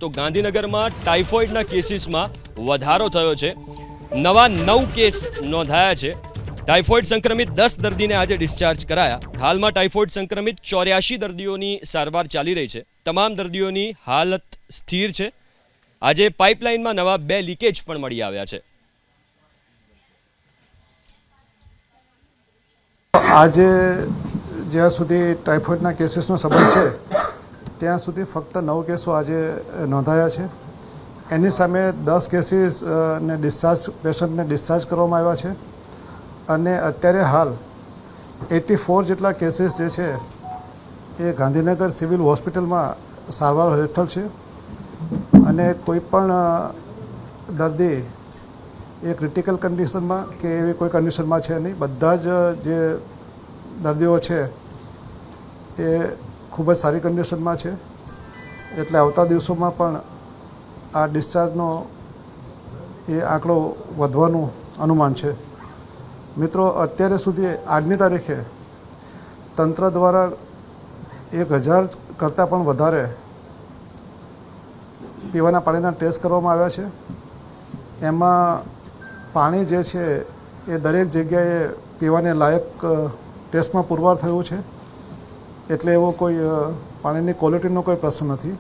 તો ગાંધીનગરમાં ટાઇફોઇડના કેસીસમાં વધારો થયો છે। નવા 9 કેસ નોંધાયા છે। ટાઇફોઇડ સંક્રમિત 10 દર્દીને આજે ડિસ્ચાર્જ કરાયા। હાલમાં ટાઇફોઇડ સંક્રમિત 84 દર્દીઓની સારવાર ચાલી રહી છે। તમામ દર્દીઓની હાલત સ્થિર છે। આજે પાઇપલાઇનમાં નવા 2 લીકેજ પણ મળી આવ્યા છે। આજે જ્યાં સુધી ટાઇફોઇડના કેસીસનો સંબંધ છે ત્યાં સુધી ફક્ત 9 કેસો આજે નોંધાયા છે। એની સામે 10 કેસીસ ને પેશન્ટને ડિસ્ચાર્જ કરવામાં આવ્યા છે અને અત્યારે હાલ 84 જેટલા કેસીસ જે છે એ ગાંધીનગર સિવિલ હોસ્પિટલમાં સારવાર હેઠળ છે અને કોઈ પણ દર્દી એ ક્રિટિકલ કન્ડિશનમાં કે એવી કોઈ કન્ડિશનમાં છે નહીં। બધા જ જે દર્દીઓ છે એ ખૂબ જ સારી કન્ડિશનમાં છે, એટલે આવતા દિવસોમાં પણ આ ડિસ્ચાર્જનો એ આંકડો વધવાનું અનુમાન છે। મિત્રો, અત્યારે સુધી આજની તારીખે તંત્ર દ્વારા 1000 કરતાં પણ વધારે પીવાના પાણીના ટેસ્ટ કરવામાં આવ્યા છે। એમાં પાણી જે છે એ દરેક જગ્યાએ પીવાને લાયક ટેસ્ટમાં પુરવાર થયું છે, એટલે એવો કોઈ પાણીની ક્વોલિટીનો કોઈ પ્રશ્ન નથી।